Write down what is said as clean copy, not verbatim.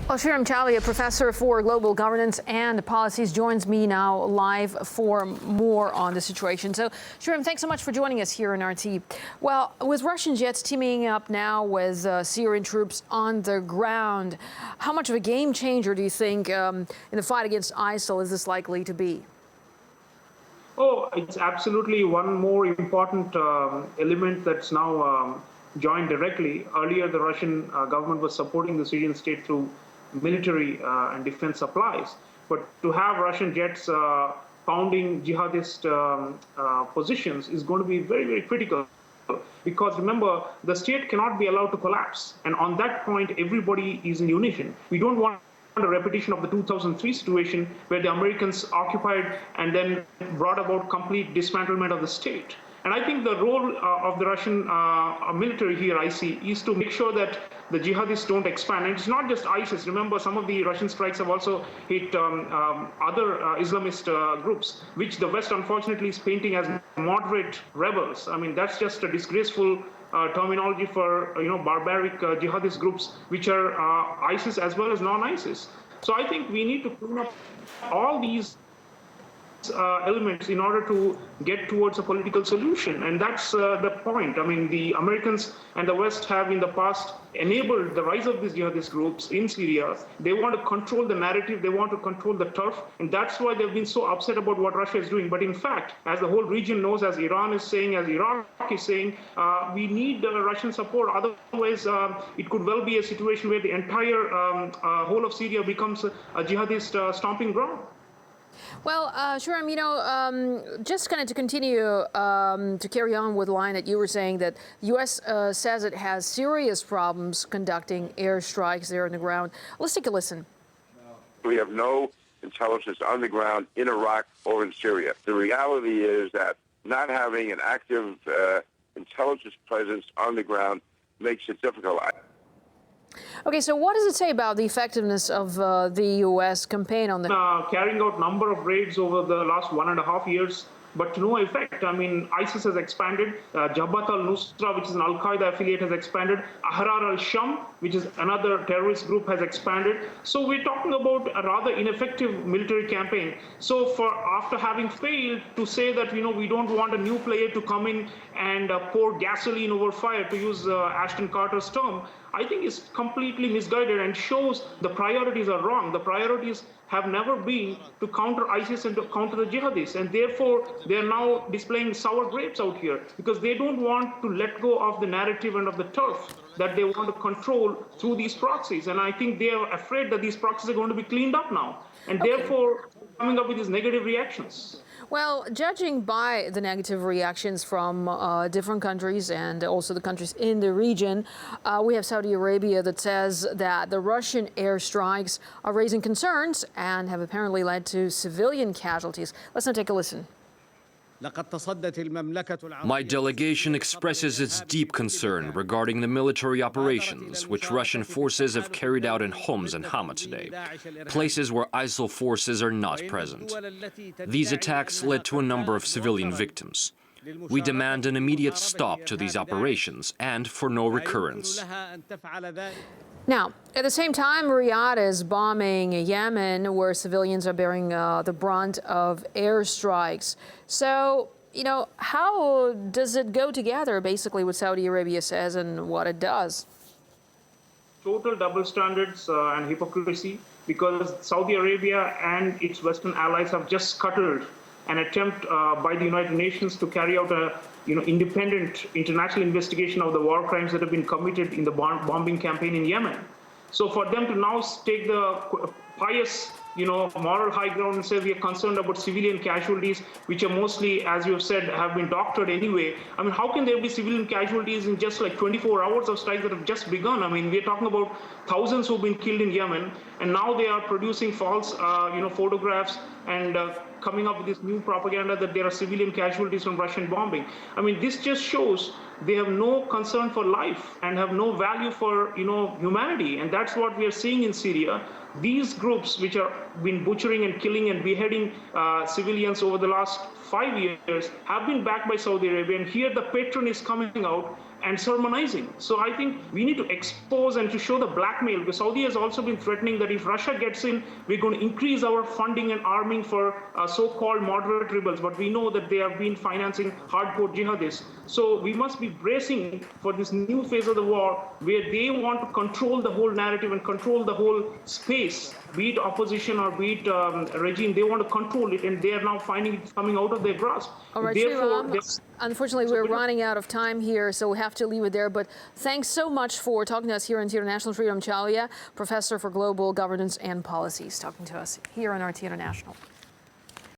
Well, Sreeram Chaulia, professor for global governance and policies, joins me now live for more on the situation. So, Sreeram, thanks so much for joining us here in RT. Well, with Russian jets teaming up now with Syrian troops on the ground, how much of a game changer do you think in the fight against ISIL is this likely to be? Oh, it's absolutely one more important element that's now joined directly. Earlier, the Russian government was supporting the Syrian state through military and defense supplies. But to have Russian jets pounding jihadist positions is going to be very, very critical. Because remember, the state cannot be allowed to collapse. And on that point, everybody is in unison. We don't want a repetition of the 2003 situation where the Americans occupied and then brought about complete dismantlement of the state. And I think the role of the Russian military here, I see, is to make sure that the jihadists don't expand. And it's not just ISIS. Remember, some of the Russian strikes have also hit other Islamist groups, which the West, unfortunately, is painting as moderate rebels. I mean, that's just a disgraceful terminology for barbaric jihadist groups, which are ISIS as well as non-ISIS. So I think we need to clean up all these elements in order to get towards a political solution. And that's the point. I mean, the Americans and the West have in the past enabled the rise of these jihadist groups in Syria. They want to control the narrative. They want to control the turf. And that's why they've been so upset about what Russia is doing. But in fact, as the whole region knows, as Iran is saying, as Iraq is saying, we need Russian support. Otherwise, it could well be a situation where the entire whole of Syria becomes a jihadist stomping ground. Well, Sreeram, just kind of to continue to carry on with the line that you were saying, that the U.S. says it has serious problems conducting airstrikes there on the ground. Let's take a listen. We have no intelligence on the ground in Iraq or in Syria. The reality is that not having an active intelligence presence on the ground makes it difficult. Okay, so what does it say about the effectiveness of the U.S. campaign on the... Carrying out number of raids over the last 1.5 years, but to no effect. I mean, ISIS has expanded. Jabhat-al-Nusra, which is an Al-Qaeda affiliate, has expanded. Ahrar-al-Sham, which is another terrorist group, has expanded. So we're talking about a rather ineffective military campaign. So after having failed to say that, we don't want a new player to come in and pour gasoline over fire, to use Ashton Carter's term, I think is completely misguided and shows the priorities are wrong. The priorities have never been to counter ISIS and to counter the jihadists. And therefore, they are now displaying sour grapes out here because they don't want to let go of the narrative and of the turf that they want to control through these proxies. And I think they are afraid that these proxies are going to be cleaned up now. And therefore, coming up with these negative reactions. Well, judging by the negative reactions from different countries and also the countries in the region, we have Saudi Arabia that says that the Russian airstrikes are raising concerns and have apparently led to civilian casualties. Let's now take a listen. My delegation expresses its deep concern regarding the military operations which Russian forces have carried out in Homs and Hama today, places where ISIL forces are not present. These attacks led to a number of civilian victims. We demand an immediate stop to these operations and for no recurrence. Now, at the same time, Riyadh is bombing Yemen, where civilians are bearing the brunt of airstrikes. So, how does it go together, basically, what Saudi Arabia says and what it does? Total double standards and hypocrisy, because Saudi Arabia and its Western allies have just scuttled an attempt by the United Nations to carry out a independent international investigation of the war crimes that have been committed in the bombing campaign in Yemen. So for them to now take the pious, moral high ground and say we are concerned about civilian casualties, which are mostly, as you have said, have been doctored anyway. I mean, how can there be civilian casualties in just like 24 hours of strikes that have just begun? I mean, we're talking about thousands who've been killed in Yemen, and now they are producing false, photographs and coming up with this new propaganda that there are civilian casualties from Russian bombing. I mean, this just shows they have no concern for life and have no value for, humanity. And that's what we are seeing in Syria. These groups, which are been butchering and killing and beheading civilians over the last 5 years, have been backed by Saudi Arabia. And here the patron is coming out and sermonizing. So I think we need to expose and to show the blackmail, because Saudi has also been threatening that if Russia gets in, we're going to increase our funding and arming for so-called moderate rebels. But we know that they have been financing hardcore jihadists. So we must be bracing for this new phase of the war where they want to control the whole narrative and control the whole space, be it opposition or be it regime. They want to control it, and they are now finding it coming out of their grasp. All right, Sreeram, unfortunately, we're running out of time here, so we have to leave it there. But thanks so much for talking to us here on RT International. Sreeram Chaulia, Professor for Global Governance and Policies, talking to us here on RT International.